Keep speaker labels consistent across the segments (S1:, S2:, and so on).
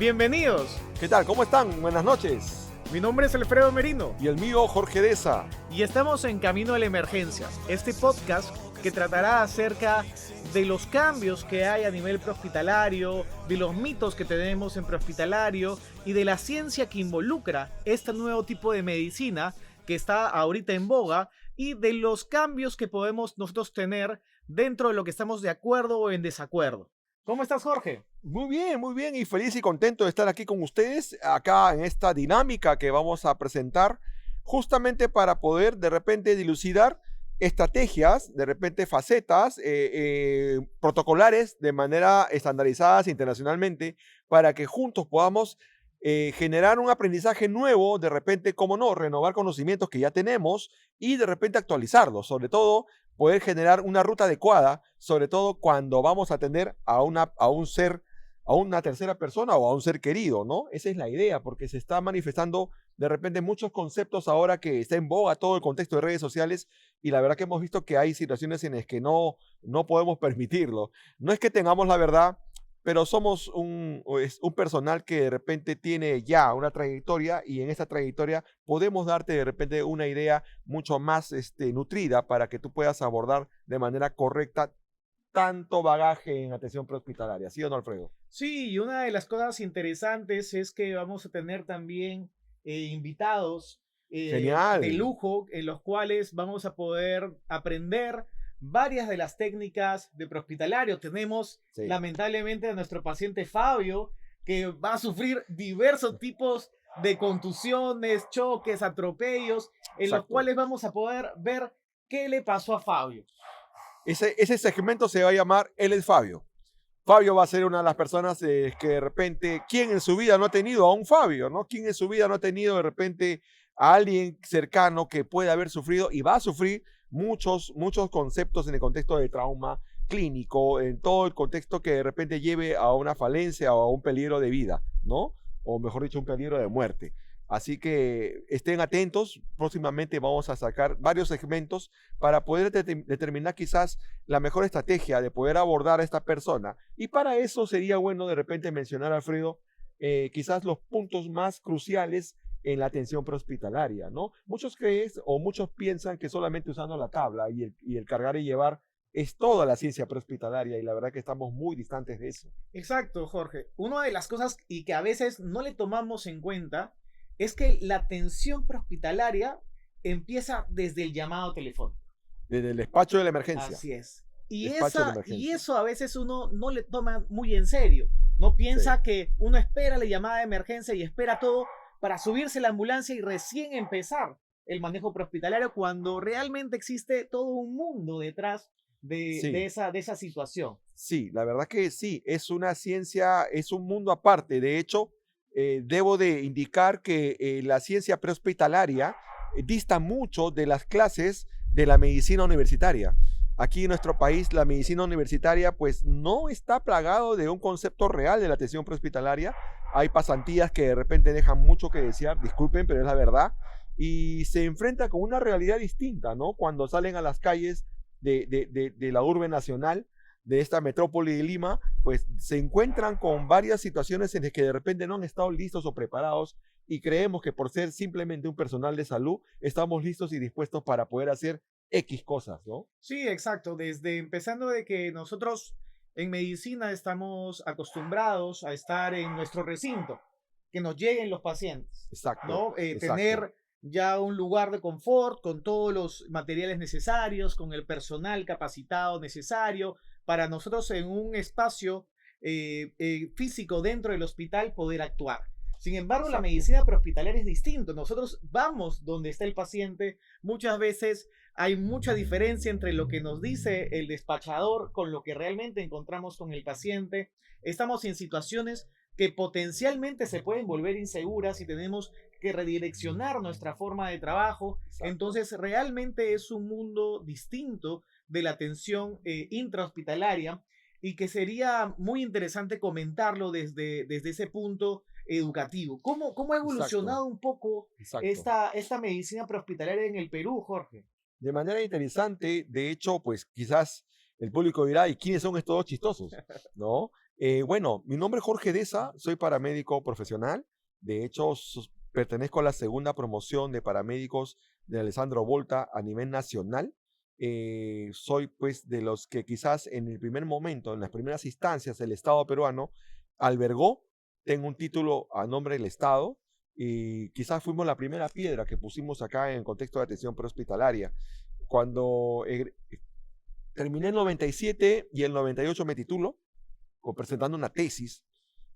S1: Bienvenidos.
S2: ¿Qué tal? ¿Cómo están? Buenas noches.
S1: Mi nombre es Alfredo Merino.
S2: Y el mío, Jorge Deza.
S1: Y estamos en Camino a la Emergencia, este podcast que tratará acerca de los cambios que hay a nivel prehospitalario, de los mitos que tenemos en prehospitalario y de la ciencia que involucra este nuevo tipo de medicina que está ahorita en boga y de los cambios que podemos nosotros tener dentro de lo que estamos de acuerdo o en desacuerdo. ¿Cómo estás, Jorge?
S2: Muy bien y feliz y contento de estar aquí con ustedes, acá en esta dinámica que vamos a presentar, justamente para poder de repente dilucidar estrategias, de repente facetas protocolares de manera estandarizadas internacionalmente, para que juntos podamos generar un aprendizaje nuevo, de repente, cómo no, renovar conocimientos que ya tenemos y de repente actualizarlos, sobre todo poder generar una ruta adecuada, sobre todo cuando vamos a atender a un ser, a una tercera persona o a un ser querido, ¿no? Esa es la idea, porque se está manifestando de repente muchos conceptos ahora que está en boga todo el contexto de redes sociales, y la verdad que hemos visto que hay situaciones en las que no podemos permitirlo. No es que tengamos la verdad, pero somos un personal que de repente tiene ya una trayectoria, y en esta trayectoria podemos darte de repente una idea mucho más nutrida para que tú puedas abordar de manera correcta tanto bagaje en atención prehospitalaria. ¿Sí o no, Alfredo?
S1: Sí, y una de las cosas interesantes es que vamos a tener también invitados de
S2: Genial.
S1: lujo, en los cuales vamos a poder aprender varias de las técnicas de prehospitalario. Tenemos
S2: Sí.
S1: lamentablemente a nuestro paciente Fabio, que va a sufrir diversos tipos de contusiones, choques, atropellos, en los
S2: Exacto.
S1: cuales vamos a poder ver qué le pasó a Fabio.
S2: Ese segmento se va a llamar Él es Fabio. Fabio va a ser una de las personas que de repente, ¿quién en su vida no ha tenido a un Fabio, ¿no? ¿Quién en su vida no ha tenido de repente a alguien cercano que puede haber sufrido y va a sufrir muchos conceptos en el contexto de trauma clínico, en todo el contexto que de repente lleve a una falencia o a un peligro de vida, ¿no? O mejor dicho, un peligro de muerte. Así que estén atentos, próximamente vamos a sacar varios segmentos para poder determinar quizás la mejor estrategia de poder abordar a esta persona. Y para eso sería bueno de repente mencionar, Alfredo, quizás los puntos más cruciales en la atención prehospitalaria, ¿no? Muchos creen o muchos piensan que solamente usando la tabla y el cargar y llevar es toda la ciencia prehospitalaria, y la verdad que estamos muy distantes de eso.
S1: Exacto, Jorge. Una de las cosas y que a veces no le tomamos en cuenta es que la atención prehospitalaria empieza desde el llamado telefónico.
S2: Desde el despacho de la emergencia.
S1: Así es. Y,
S2: Despacho de emergencia.
S1: y eso a veces uno no le toma muy en serio. No piensa
S2: Sí.
S1: que uno espera la llamada de emergencia y espera todo para subirse a la ambulancia y recién empezar el manejo prehospitalario, cuando realmente existe todo un mundo detrás de,
S2: Sí.
S1: de esa situación.
S2: Sí, la verdad que sí, es una ciencia, es un mundo aparte. De hecho, debo de indicar que la ciencia prehospitalaria dista mucho de las clases de la medicina universitaria. Aquí en nuestro país, la medicina universitaria pues no está plagado de un concepto real de la atención prehospitalaria. Hay pasantías que de repente dejan mucho que desear, disculpen, pero es la verdad, y se enfrenta con una realidad distinta, ¿no? Cuando salen a las calles de la urbe nacional, de esta metrópoli de Lima, pues se encuentran con varias situaciones en las que de repente no han estado listos o preparados, y creemos que por ser simplemente un personal de salud estamos listos y dispuestos para poder hacer X cosas, ¿no?
S1: Sí, exacto. Desde empezando de que nosotros en medicina estamos acostumbrados a estar en nuestro recinto, que nos lleguen los pacientes,
S2: Exacto,
S1: ¿no?
S2: exacto.
S1: Tener ya un lugar de confort con todos los materiales necesarios, con el personal capacitado necesario para nosotros en un espacio físico dentro del hospital poder actuar. Sin embargo, la
S2: Exacto.
S1: medicina prehospitalaria es distinto. Nosotros vamos donde está el paciente. Muchas veces hay mucha diferencia entre lo que nos dice el despachador con lo que realmente encontramos con el paciente. Estamos en situaciones que potencialmente se pueden volver inseguras y tenemos que redireccionar nuestra forma de trabajo.
S2: Exacto.
S1: Entonces, realmente es un mundo distinto de la atención intrahospitalaria, y que sería muy interesante comentarlo desde ese punto educativo. ¿Cómo ha evolucionado un poco
S2: Exacto.
S1: esta medicina prehospitalaria en el Perú, Jorge?
S2: De manera interesante, de hecho, pues quizás el público dirá, ¿y quiénes son estos dos chistosos? ¿No? Bueno, mi nombre es Jorge Deza, soy paramédico profesional. De hecho, pertenezco a la segunda promoción de paramédicos de Alessandro Volta a nivel nacional. Soy pues de los que quizás en el primer momento, en las primeras instancias, el Estado peruano albergó. Tengo un título a nombre del Estado y quizás fuimos la primera piedra que pusimos acá en el contexto de atención prehospitalaria. Cuando terminé el 97 y el 98 me titulo presentando una tesis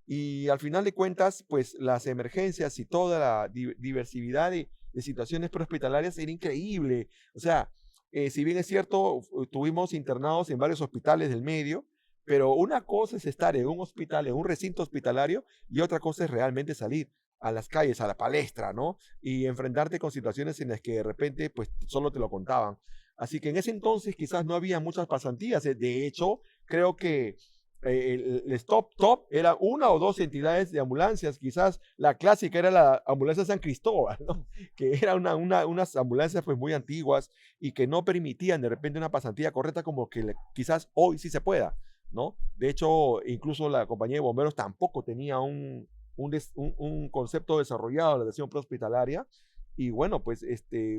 S2: y al final de cuentas, pues las emergencias y toda la diversidad de situaciones prehospitalarias era increíble. O sea, si bien es cierto, tuvimos internados en varios hospitales del medio, pero una cosa es estar en un hospital, en un recinto hospitalario, y otra cosa es realmente salir a las calles, a la palestra, ¿no? Y enfrentarte con situaciones en las que de repente, pues solo te lo contaban. Así que en ese entonces quizás no había muchas pasantías. De hecho, creo que el top era una o dos entidades de ambulancias, quizás la clásica era la ambulancia San Cristóbal, ¿no? Que era unas ambulancias pues muy antiguas y que no permitían de repente una pasantía correcta como que quizás hoy sí se pueda, ¿no? De hecho, incluso la compañía de bomberos tampoco tenía un concepto desarrollado de la atención prehospitalaria y bueno, pues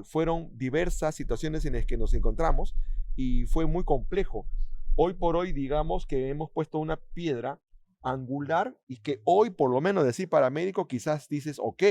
S2: fueron diversas situaciones en las que nos encontramos y fue muy complejo. Hoy por hoy, digamos que hemos puesto una piedra angular y que hoy, por lo menos decir paramédico, quizás dices, ok,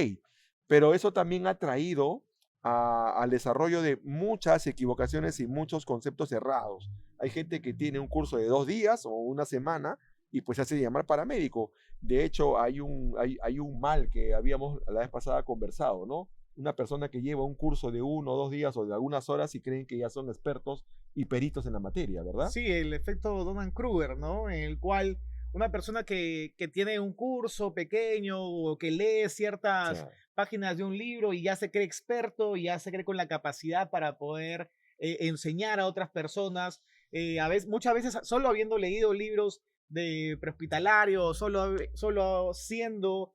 S2: pero eso también ha traído al desarrollo de muchas equivocaciones y muchos conceptos errados. Hay gente que tiene un curso de 2 días o una semana y pues se hace llamar paramédico. De hecho, hay un mal que habíamos la vez pasada conversado, ¿no? Una persona que lleva un curso de 1 o 2 días o de algunas horas y creen que ya son expertos y peritos en la materia, ¿verdad?
S1: Sí, el efecto Dunning-Kruger, ¿no? En el cual una persona que tiene un curso pequeño o que lee
S2: Sí,
S1: ciertas páginas de un libro y ya se cree experto y ya se cree con la capacidad para poder enseñar a otras personas, muchas veces solo habiendo leído libros de prehospitalario, solo siendo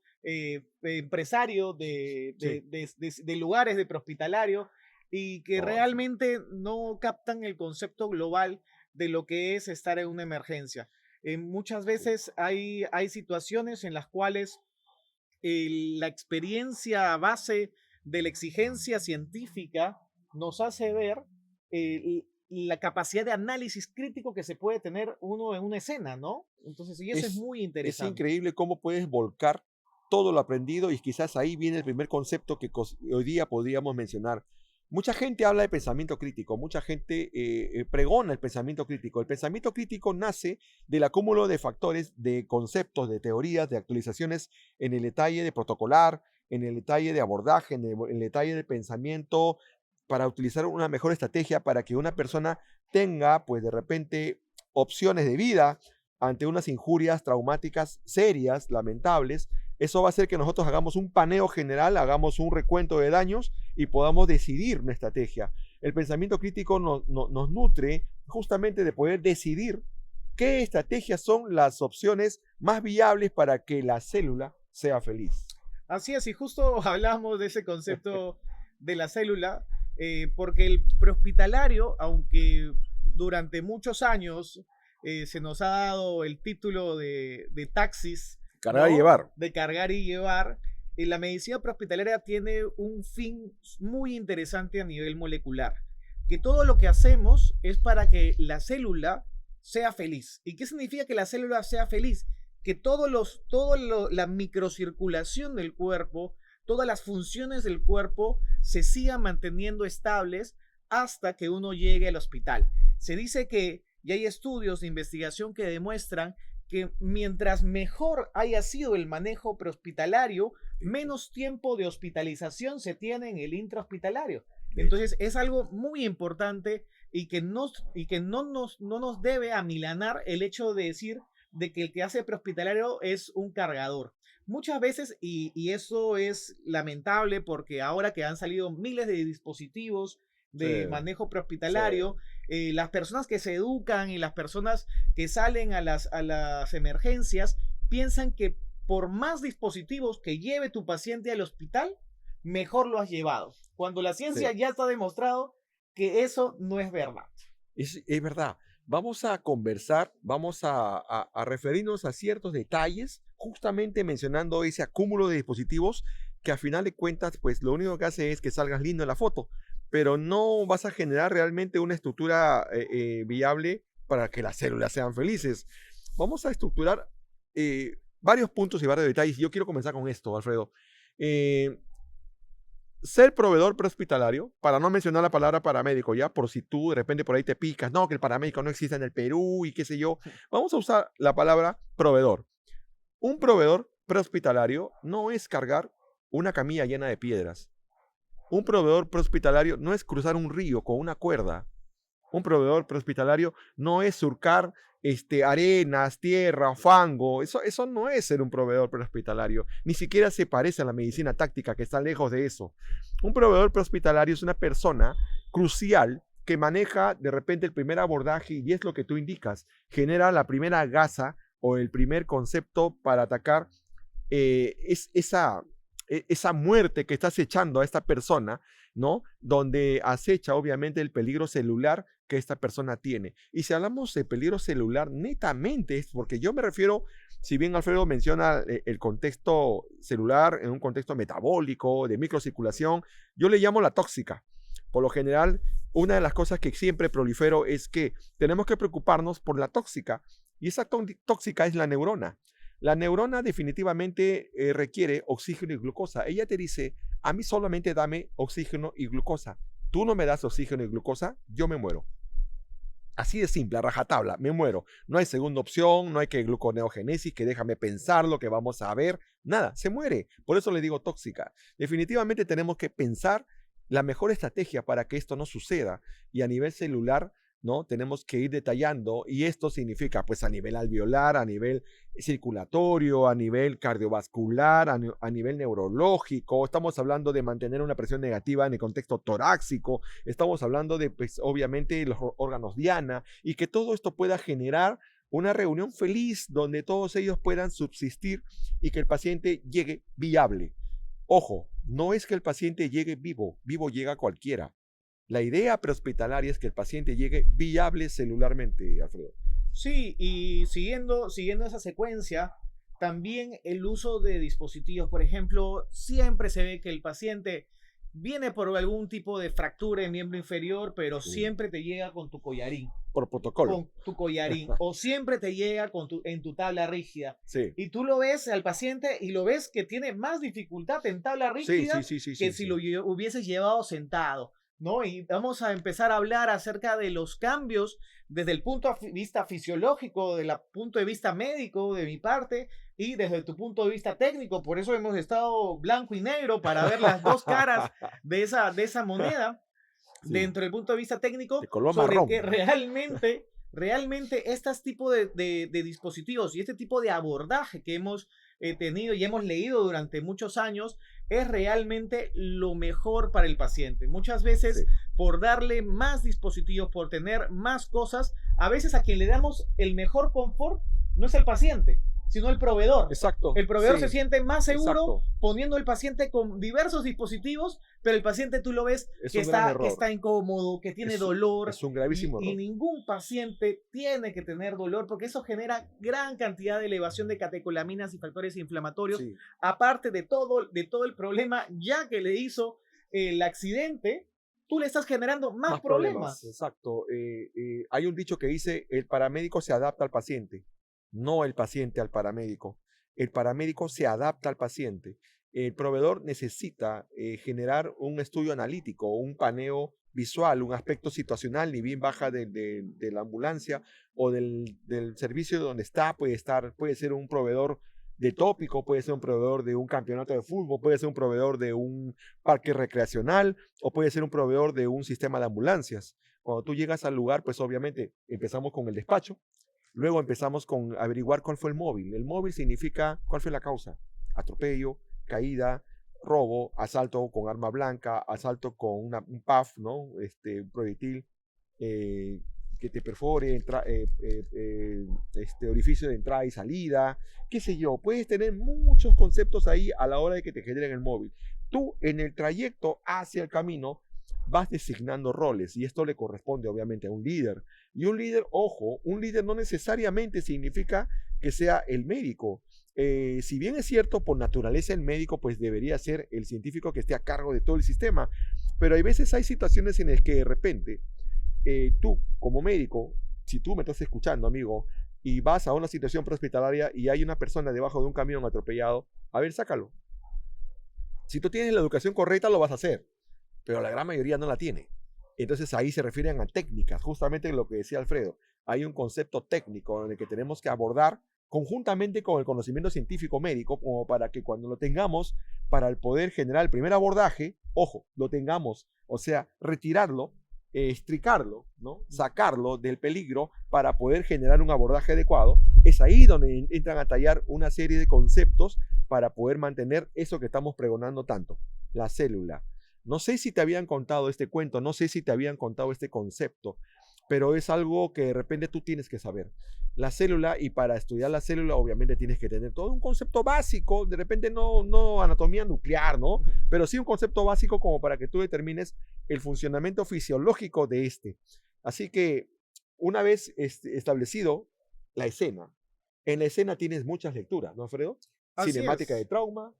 S1: empresario
S2: sí.
S1: de lugares de prehospitalario y que
S2: Oh, sí.
S1: realmente no captan el concepto global de lo que es estar en una emergencia. Muchas
S2: Sí.
S1: veces hay situaciones en las cuales la experiencia a base de la exigencia científica nos hace ver la capacidad de análisis crítico que se puede tener uno en una escena, ¿no? Entonces, y eso es
S2: Es,
S1: muy
S2: es
S1: interesante.
S2: increíble cómo puedes volcar todo lo aprendido y quizás ahí viene el primer concepto que hoy día podríamos mencionar. Mucha gente habla de pensamiento crítico, mucha gente pregona el pensamiento crítico. El pensamiento crítico nace del acúmulo de factores, de conceptos, de teorías, de actualizaciones en el detalle de protocolar, en el detalle de abordaje, en el detalle de pensamiento, para utilizar una mejor estrategia para que una persona tenga, pues de repente, opciones de vida ante unas injurias traumáticas serias, lamentables. Eso va a hacer que nosotros hagamos un paneo general, hagamos un recuento de daños y podamos decidir una estrategia. El pensamiento crítico nos nutre justamente de poder decidir qué estrategias son las opciones más viables para que la célula sea feliz.
S1: Así es, y justo hablamos de ese concepto de la célula, porque el prehospitalario, aunque durante muchos años se nos ha dado el título de taxis,
S2: Cargar y
S1: ¿no?
S2: llevar.
S1: De cargar y llevar, la medicina prehospitalaria tiene un fin muy interesante a nivel molecular, que todo lo que hacemos es para que la célula sea feliz. ¿Y qué significa que la célula sea feliz? Que la microcirculación del cuerpo, todas las funciones del cuerpo se sigan manteniendo estables hasta que uno llegue al hospital. Se dice que, y hay estudios de investigación que demuestran que mientras mejor haya sido el manejo prehospitalario, menos tiempo de hospitalización se tiene en el intrahospitalario.
S2: De hecho,
S1: Entonces es algo muy importante y que no nos debe amilanar el hecho de decir de que el que hace prehospitalario es un cargador. Muchas veces, y eso es lamentable porque ahora que han salido miles de dispositivos
S2: sí,
S1: de manejo
S2: sí,
S1: prehospitalario, las personas que se educan y las personas que salen a las emergencias piensan que por más dispositivos que lleve tu paciente al hospital, mejor lo has llevado. Cuando la ciencia
S2: sí.
S1: ya está demostrado que eso no es verdad.
S2: Es verdad. vamos a conversar, vamos a referirnos a ciertos detalles, justamente mencionando ese acúmulo de dispositivos que a final de cuentas, pues lo único que hace es que salgas lindo en la foto, pero no vas a generar realmente una estructura viable para que las células sean felices. Vamos a estructurar varios puntos y varios detalles. Yo quiero comenzar con esto, Alfredo. Eh, Ser proveedor prehospitalario, para no mencionar la palabra paramédico, ya, por si tú de repente por ahí te picas, no, que el paramédico no existe en el Perú y qué sé yo, vamos a usar la palabra proveedor. Un proveedor prehospitalario no es cargar una camilla llena de piedras. Un proveedor prehospitalario no es cruzar un río con una cuerda. Un proveedor prehospitalario no es surcar arenas, tierra, fango. Eso no es ser un proveedor prehospitalario. Ni siquiera se parece a la medicina táctica, que está lejos de eso. Un proveedor prehospitalario es una persona crucial que maneja de repente el primer abordaje y es lo que tú indicas. Genera la primera gasa o el primer concepto para atacar esa muerte que está acechando a esta persona, ¿no? Donde acecha obviamente el peligro celular que esta persona tiene. Y si hablamos de peligro celular, netamente es porque yo me refiero, si bien Alfredo menciona el contexto celular en un contexto metabólico, de microcirculación, yo le llamo la tóxica. Por lo general, una de las cosas que siempre prolifero es que tenemos que preocuparnos por la tóxica, y esa tóxica es la neurona. La neurona definitivamente requiere oxígeno y glucosa. Ella te dice, a mí solamente dame oxígeno y glucosa. Tú no me das oxígeno y glucosa, yo me muero. Así de simple, a rajatabla, me muero. No hay segunda opción, no hay que gluconeogénesis, que déjame pensar lo que vamos a ver. Nada, se muere. Por eso le digo tóxica. Definitivamente tenemos que pensar la mejor estrategia para que esto no suceda. Y a nivel celular, ¿no? Tenemos que ir detallando, y esto significa pues a nivel alveolar, a nivel circulatorio, a nivel cardiovascular, a nivel neurológico. Estamos hablando de mantener una presión negativa en el contexto torácico, estamos hablando de pues obviamente los órganos diana, y que todo esto pueda generar una reunión feliz donde todos ellos puedan subsistir y que el paciente llegue viable. Ojo, no es que el paciente llegue vivo, vivo llega cualquiera. La idea prehospitalaria es que el paciente llegue viable celularmente, Alfredo.
S1: Sí, y siguiendo esa secuencia, también el uso de dispositivos, por ejemplo, siempre se ve que el paciente viene por algún tipo de fractura en miembro inferior, pero siempre te llega con tu collarín.
S2: Por protocolo.
S1: Con tu collarín. O siempre te llega en tu tabla rígida.
S2: Sí.
S1: Y tú lo ves al paciente y lo ves que tiene más dificultad en tabla rígida que si lo hubieses llevado sentado, ¿no? Y vamos a empezar a hablar acerca de los cambios desde el punto de vista fisiológico, desde el punto de vista médico de mi parte y desde tu punto de vista técnico. Por eso hemos estado blanco y negro para ver las dos caras de esa moneda. Sí. Dentro del punto de vista técnico,
S2: de color
S1: sobre
S2: marrón.
S1: Que realmente estos tipos de dispositivos y este tipo de abordaje que hemos tenido y hemos leído durante muchos años es realmente lo mejor para el paciente. Muchas veces, por darle más dispositivos, por tener más cosas, a veces a quien le damos el mejor confort no es el paciente, sino el proveedor.
S2: Exacto.
S1: El proveedor se siente más seguro poniendo al paciente con diversos dispositivos, pero el paciente tú lo ves que está incómodo, que tiene dolor.
S2: Es un gravísimo error.
S1: Y ningún paciente tiene que tener dolor porque eso genera gran cantidad de elevación de catecolaminas y factores inflamatorios, aparte de todo el problema ya que le hizo el accidente. Tú le estás generando más problemas.
S2: Exacto. Hay un dicho que dice, el paramédico se adapta al paciente, no el paciente al paramédico. El paramédico se adapta al paciente. El proveedor necesita generar un estudio analítico, un paneo visual, un aspecto situacional, ni bien baja de la ambulancia o del servicio donde está, puede ser un proveedor de tópico, puede ser un proveedor de un campeonato de fútbol, puede ser un proveedor de un parque recreacional o puede ser un proveedor de un sistema de ambulancias. Cuando tú llegas al lugar, pues obviamente empezamos con el despacho, luego empezamos con averiguar cuál fue el móvil. El móvil significa cuál fue la causa: atropello, caída, robo, asalto con arma blanca, asalto con un PAF, ¿no? Un proyectil que te perfore, orificio de entrada y salida, qué sé yo. Puedes tener muchos conceptos ahí a la hora de que te generen el móvil. Tú en el trayecto hacia el camino vas designando roles y esto le corresponde obviamente a un líder. Y un líder, ojo, un líder no necesariamente significa que sea el médico. Si bien es cierto, por naturaleza el médico pues debería ser el científico que esté a cargo de todo el sistema, pero hay veces hay situaciones en las que de repente tú como médico, si tú me estás escuchando, amigo, y vas a una situación prehospitalaria y hay una persona debajo de un camión atropellado, a ver, sácalo. Si tú tienes la educación correcta, lo vas a hacer, pero la gran mayoría no la tiene. Entonces ahí se refieren a técnicas, justamente lo que decía Alfredo. Hay un concepto técnico en el que tenemos que abordar conjuntamente con el conocimiento científico médico, como para que cuando lo tengamos, para el poder generar el primer abordaje, ojo, lo tengamos, o sea, retirarlo, estricarlo, ¿no? Sacarlo del peligro para poder generar un abordaje adecuado. Es ahí donde entran a tallar una serie de conceptos para poder mantener eso que estamos pregonando tanto, la célula. No sé si te habían contado este cuento, no sé si te habían contado este concepto, pero es algo que de repente tú tienes que saber. La célula, y para estudiar la célula obviamente tienes que tener todo un concepto básico, de repente no anatomía nuclear, ¿no? Pero sí un concepto básico como para que tú determines el funcionamiento fisiológico de este. Así que una vez establecido la escena, en la escena tienes muchas lecturas, ¿no, Alfredo?
S1: Así
S2: Cinemática
S1: es.
S2: de trauma,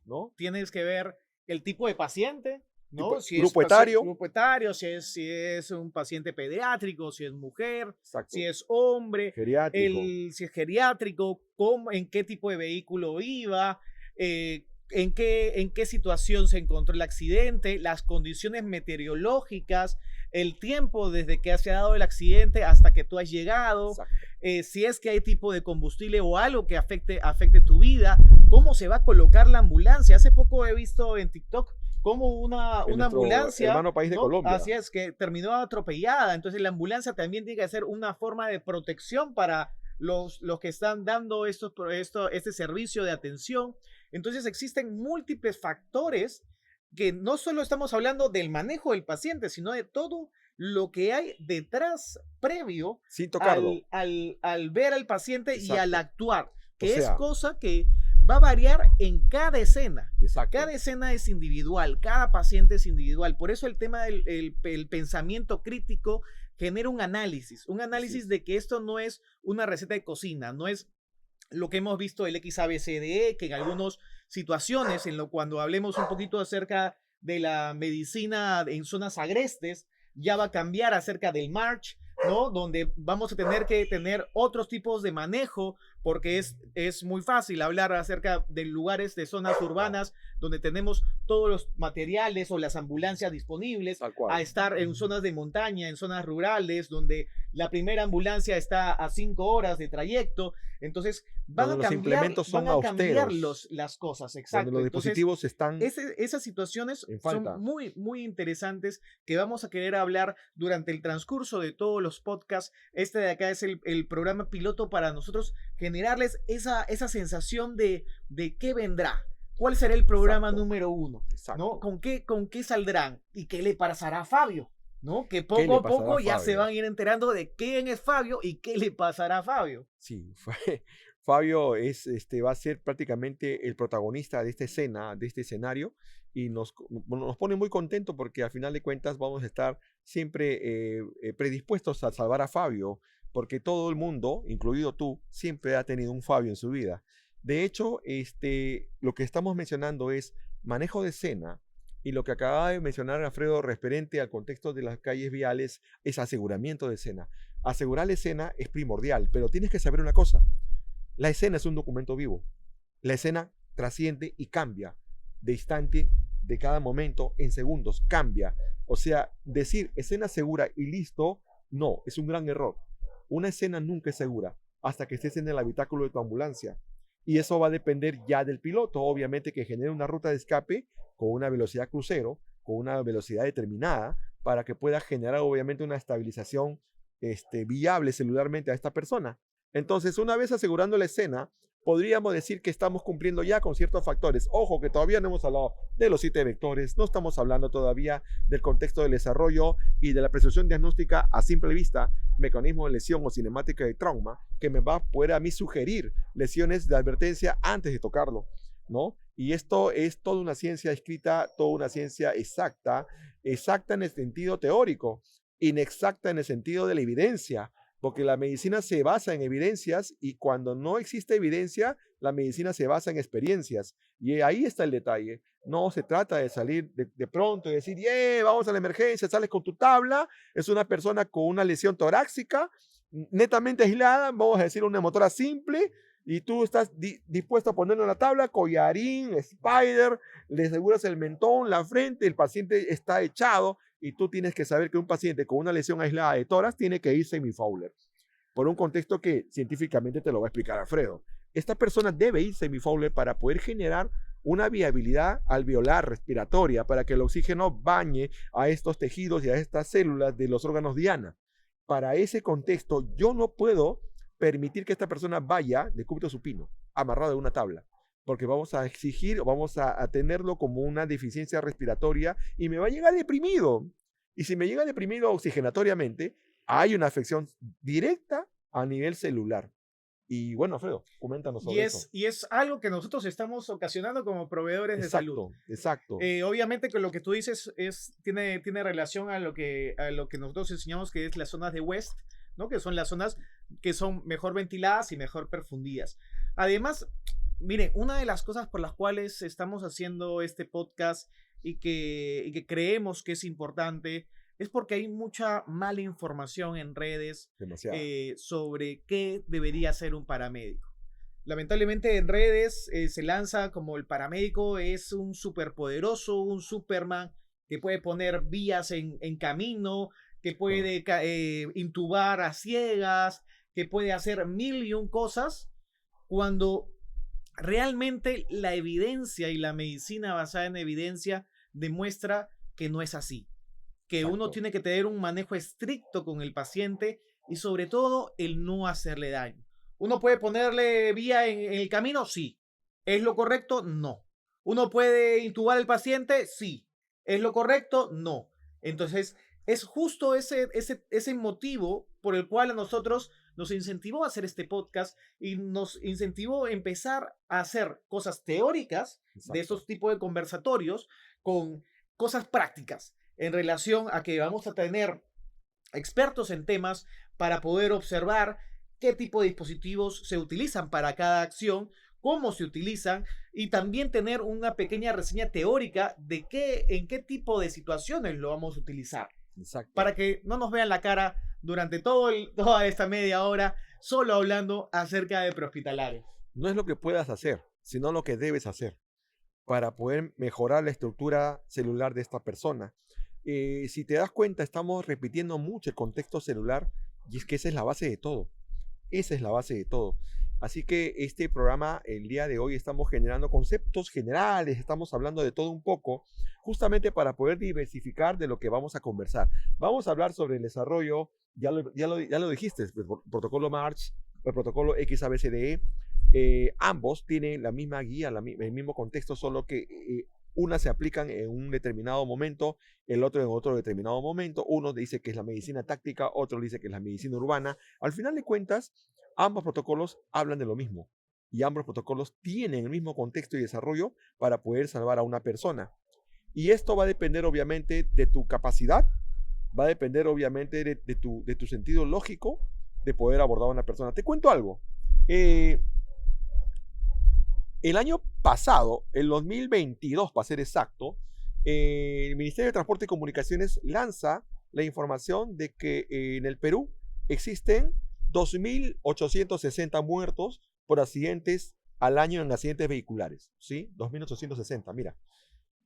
S2: ¿no?
S1: Tienes que ver el tipo de paciente, ¿no? Si
S2: grupo
S1: es
S2: etario.
S1: Grupo etario, si es un paciente pediátrico, si es mujer,
S2: Exacto.
S1: si es hombre,
S2: Geriátrico.
S1: si es geriátrico, en qué tipo de vehículo iba, en qué situación se encontró el accidente, las condiciones meteorológicas, el tiempo desde que se ha dado el accidente hasta que tú has llegado, si es que hay tipo de combustible o algo que afecte tu vida, cómo se va a colocar la ambulancia. Hace poco he visto en TikTok cómo una ambulancia,
S2: hermano país de Colombia.
S1: Así es, que terminó atropellada. Entonces la ambulancia también tiene que ser una forma de protección para los que están dando este servicio de atención. Entonces existen múltiples factores que no solo estamos hablando del manejo del paciente, sino de todo lo que hay detrás previo
S2: sin tocarlo
S1: al ver al paciente. Exacto. Y al actuar, que es cosa que va a variar en cada escena.
S2: Exacto.
S1: Cada escena es individual, cada paciente es individual. Por eso el tema del el pensamiento crítico genera un análisis de que esto no es una receta de cocina, no es lo que hemos visto el XABCDE, que en algunas situaciones, cuando hablemos un poquito acerca de la medicina en zonas agrestes, ya va a cambiar acerca del March, ¿no? Donde vamos a tener que tener otros tipos de manejo, porque es muy fácil hablar acerca de lugares de zonas urbanas donde tenemos todos los materiales o las ambulancias disponibles, a estar en zonas de montaña, en zonas rurales, donde la primera ambulancia está a 5 horas de trayecto. Entonces van a cambiar las cosas. Exacto.
S2: Los dispositivos están.
S1: Esas situaciones son muy, muy interesantes que vamos a querer hablar durante el transcurso de todos los podcasts. Este de acá es el programa piloto para nosotros generarles esa sensación de qué vendrá. ¿Cuál será el programa número 1? ¿No? ¿Con qué saldrán? ¿Y qué le pasará a Fabio? ¿No? Que poco a poco ya se van a ir enterando de quién es Fabio y qué le pasará a Fabio.
S2: Sí, Fabio va a ser prácticamente el protagonista de esta escena, de este escenario, y nos pone muy contentos porque al final de cuentas vamos a estar siempre predispuestos a salvar a Fabio, porque todo el mundo, incluido tú, siempre ha tenido un Fabio en su vida. De hecho, lo que estamos mencionando es manejo de escena, y lo que acaba de mencionar Alfredo referente al contexto de las calles viales es aseguramiento de escena. Asegurar la escena es primordial, pero tienes que saber una cosa. La escena es un documento vivo. La escena trasciende y cambia de instante, de cada momento, en segundos, cambia. O sea, decir escena segura y listo, no, es un gran error. Una escena nunca es segura hasta que estés en el habitáculo de tu ambulancia. Y eso va a depender ya del piloto, obviamente, que genere una ruta de escape con una velocidad crucero, con una velocidad determinada, para que pueda generar, obviamente, una estabilización viable celularmente a esta persona. Entonces, una vez asegurando la escena, podríamos decir que estamos cumpliendo ya con ciertos factores. Ojo, que todavía no hemos hablado de los 7 vectores, no estamos hablando todavía del contexto del desarrollo y de la precisión diagnóstica a simple vista, mecanismo de lesión o cinemática de trauma, que me va a poder a mí sugerir lesiones de advertencia antes de tocarlo. ¿no? Y esto es toda una ciencia escrita, toda una ciencia exacta, exacta en el sentido teórico, inexacta en el sentido de la evidencia, porque la medicina se basa en evidencias y cuando no existe evidencia, la medicina se basa en experiencias. Y ahí está el detalle. No se trata de salir de pronto y decir, yeah, vamos a la emergencia, sales con tu tabla, es una persona con una lesión torácica, netamente aislada, vamos a decir una motora simple, y tú estás dispuesto a ponerlo en la tabla, collarín, spider, le aseguras el mentón, la frente, el paciente está echado y tú tienes que saber que un paciente con una lesión aislada de tórax tiene que ir semifowler, por un contexto que científicamente te lo va a explicar Alfredo. Esta persona debe ir semifowler para poder generar una viabilidad alveolar respiratoria para que el oxígeno bañe a estos tejidos y a estas células de los órganos diana. Para ese contexto, yo no puedo permitir que esta persona vaya de cúbito supino, amarrado de una tabla, porque vamos a exigir o vamos a tenerlo como una deficiencia respiratoria y me va a llegar deprimido. Y si me llega deprimido oxigenatoriamente, hay una afección directa a nivel celular. Y bueno, Alfredo, coméntanos sobre eso.
S1: Y es algo que nosotros estamos ocasionando como proveedores de salud.
S2: Exacto.
S1: Obviamente que lo que tú dices tiene relación a lo que nosotros enseñamos, que es las zonas de West, ¿no? Que son las zonas que son mejor ventiladas y mejor perfundidas. Además, miren, una de las cosas por las cuales estamos haciendo este podcast y que creemos que es importante es porque hay mucha mala información en redes sobre qué debería ser un paramédico. Lamentablemente en redes se lanza como el paramédico es un superpoderoso, un Superman que puede poner vías en camino, que puede intubar a ciegas, que puede hacer mil y un cosas, cuando realmente la evidencia y la medicina basada en evidencia demuestra que no es así. Que uno tiene que tener un manejo estricto con el paciente y sobre todo el no hacerle daño. ¿Uno puede ponerle vía en el camino? Sí. ¿Es lo correcto? No. ¿Uno puede intubar al paciente? Sí. ¿Es lo correcto? No. Entonces, es justo ese motivo por el cual a nosotros nos incentivó a hacer este podcast y nos incentivó a empezar a hacer cosas teóricas de estos tipos de conversatorios con cosas prácticas en relación a que vamos a tener expertos en temas para poder observar qué tipo de dispositivos se utilizan para cada acción, cómo se utilizan y también tener una pequeña reseña teórica de en qué tipo de situaciones lo vamos a utilizar.
S2: Exacto.
S1: Para que no nos vean la cara durante toda esta media hora solo hablando acerca de prehospitalarios.
S2: No es lo que puedas hacer, sino lo que debes hacer para poder mejorar la estructura celular de esta persona. Si te das cuenta, estamos repitiendo mucho el contexto celular y es que esa es la base de todo. Esa es la base de todo. Así que este programa, el día de hoy, estamos generando conceptos generales, estamos hablando de todo un poco, justamente para poder diversificar de lo que vamos a conversar. Vamos a hablar sobre el desarrollo, ya lo dijiste, el protocolo March, el protocolo XABCDE, ambos tienen la misma guía, el mismo contexto, solo que unas se aplican en un determinado momento, el otro en otro determinado momento. Uno dice que es la medicina táctica, otro dice que es la medicina urbana. Al final de cuentas, ambos protocolos hablan de lo mismo y ambos protocolos tienen el mismo contexto y desarrollo para poder salvar a una persona. Y esto va a depender obviamente de tu capacidad, va a depender obviamente de tu sentido lógico de poder abordar a una persona. Te cuento algo. El año pasado, el 2022 para ser exacto, el Ministerio de Transporte y Comunicaciones lanza la información de que en el Perú existen 2.860 muertos por accidentes al año en accidentes vehiculares, ¿sí? 2.860, mira.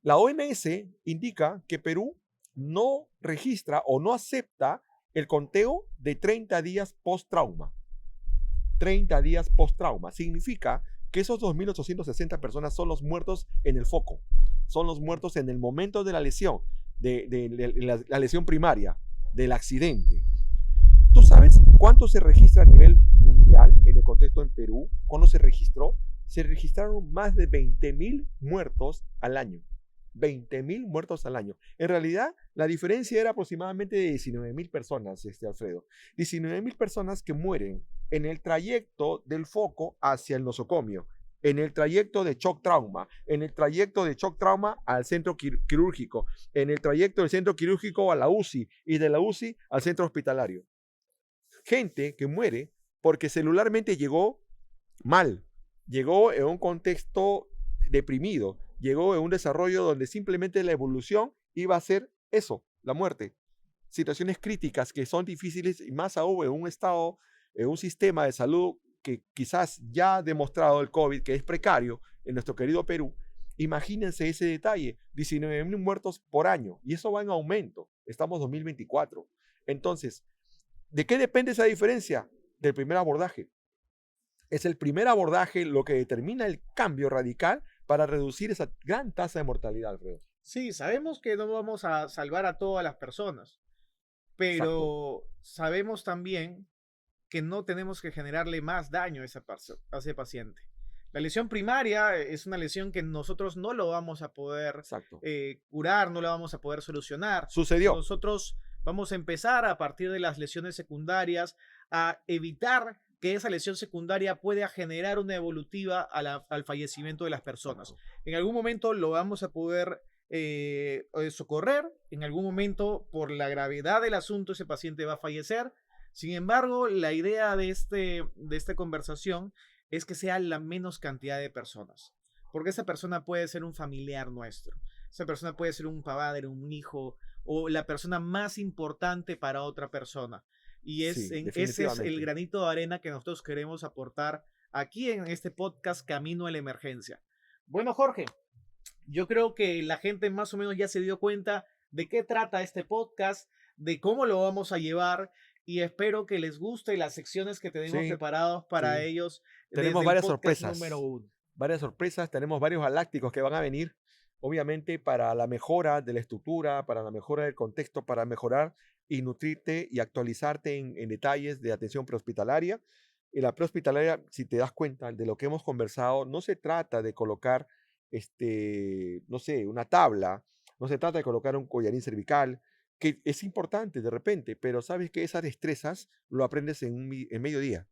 S2: La OMS indica que Perú no registra o no acepta el conteo de 30 días post-trauma. 30 días post-trauma significa que esos 2.860 personas son los muertos en el foco, son los muertos en el momento de la lesión, de la lesión primaria, del accidente. ¿Tú sabes cuánto se registra a nivel mundial en el contexto en Perú? ¿Cuándo se registró? Se registraron más de 20.000 muertos al año. 20.000 muertos al año. En realidad, la diferencia era aproximadamente de 19.000 personas, Alfredo. 19.000 personas que mueren en el trayecto del foco hacia el nosocomio. en el trayecto de shock trauma, en el trayecto de shock trauma al centro quirúrgico, en el trayecto del centro quirúrgico a la UCI y de la UCI al centro hospitalario. Gente que muere porque celularmente llegó mal, llegó en un contexto deprimido, llegó en un desarrollo donde simplemente la evolución iba a ser eso, la muerte. Situaciones críticas que son difíciles y más aún en un estado, en un sistema de salud que quizás ya ha demostrado el COVID que es precario en nuestro querido Perú. Imagínense ese detalle, 19.000 muertos por año y eso va en aumento. Estamos en 2024. Entonces, ¿de qué depende esa diferencia? Del primer abordaje. Es el primer abordaje lo que determina el cambio radical para reducir esa gran tasa de mortalidad, Alfredo.
S1: Sí, sabemos que no vamos a salvar a todas las personas, pero sabemos también que no tenemos que generarle más daño a ese paciente. La lesión primaria es una lesión que nosotros no lo vamos a poder curar, no la vamos a poder solucionar.
S2: Sucedió.
S1: Nosotros vamos a empezar a partir de las lesiones secundarias a evitar que esa lesión secundaria pueda generar una evolutiva al fallecimiento de las personas. En algún momento lo vamos a poder socorrer, en algún momento por la gravedad del asunto ese paciente va a fallecer. Sin embargo, la idea de esta conversación es que sea la menos cantidad de personas, porque esa persona puede ser un familiar nuestro, esa persona puede ser un padre, un hijo o la persona más importante para otra persona. Y ese es el granito de arena que nosotros queremos aportar aquí en este podcast Camino a la Emergencia. Bueno, Jorge, yo creo que la gente más o menos ya se dio cuenta de qué trata este podcast, de cómo lo vamos a llevar y espero que les guste las secciones que tenemos preparados para ellos.
S2: Tenemos varias sorpresas. Varias sorpresas, tenemos varios galácticos que van a venir, obviamente, para la mejora de la estructura, para la mejora del contexto, para mejorar y nutrirte y actualizarte en detalles de atención prehospitalaria. Y la prehospitalaria, si te das cuenta de lo que hemos conversado, no se trata de colocar, no sé, una tabla, no se trata de colocar un collarín cervical, que es importante de repente, pero sabes que esas destrezas lo aprendes en medio día.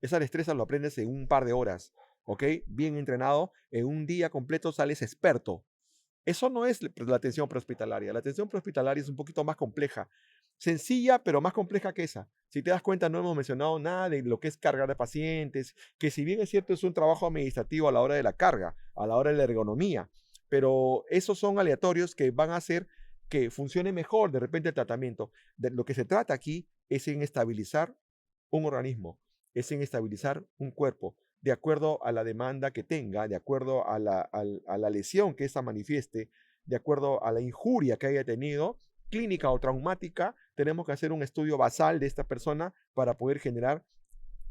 S2: Esas destrezas lo aprendes en un par de horas, ¿ok? Bien entrenado, en un día completo sales experto. Eso no es la atención prehospitalaria. La atención prehospitalaria es un poquito más compleja. Sencilla, pero más compleja que esa. Si te das cuenta, no hemos mencionado nada de lo que es cargar de pacientes, que si bien es cierto, es un trabajo administrativo a la hora de la carga, a la hora de la ergonomía, pero esos son aleatorios que van a hacer que funcione mejor de repente el tratamiento. De lo que se trata aquí es en estabilizar un organismo, es en estabilizar un cuerpo, de acuerdo a la demanda que tenga, de acuerdo a la lesión que esa manifieste, de acuerdo a la injuria que haya tenido, clínica o traumática, tenemos que hacer un estudio basal de esta persona para poder generar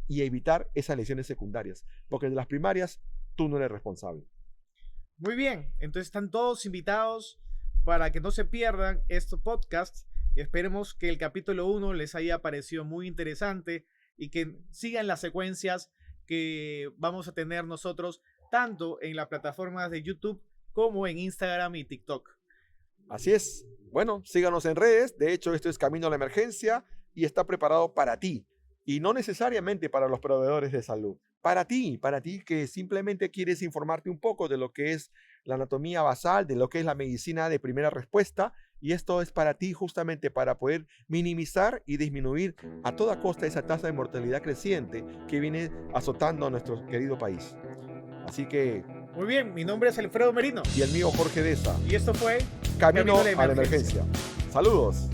S2: y evitar esas lesiones secundarias, porque de las primarias tú no eres responsable.
S1: Muy bien, entonces están todos invitados para que no se pierdan estos podcasts y esperemos que el capítulo 1 les haya parecido muy interesante y que sigan las secuencias que vamos a tener nosotros tanto en las plataformas de YouTube como en Instagram y TikTok.
S2: Así es. Bueno, síganos en redes. De hecho, esto es Camino a la Emergencia y está preparado para ti. Y no necesariamente para los proveedores de salud. Para ti que simplemente quieres informarte un poco de lo que es la anatomía basal, de lo que es la medicina de primera respuesta. Y esto es para ti justamente para poder minimizar y disminuir a toda costa esa tasa de mortalidad creciente que viene azotando a nuestro querido país. Así que...
S1: Muy bien, mi nombre es Alfredo Merino.
S2: Y el mío Jorge Deza.
S1: Y esto fue
S2: Camino a la Emergencia. Saludos.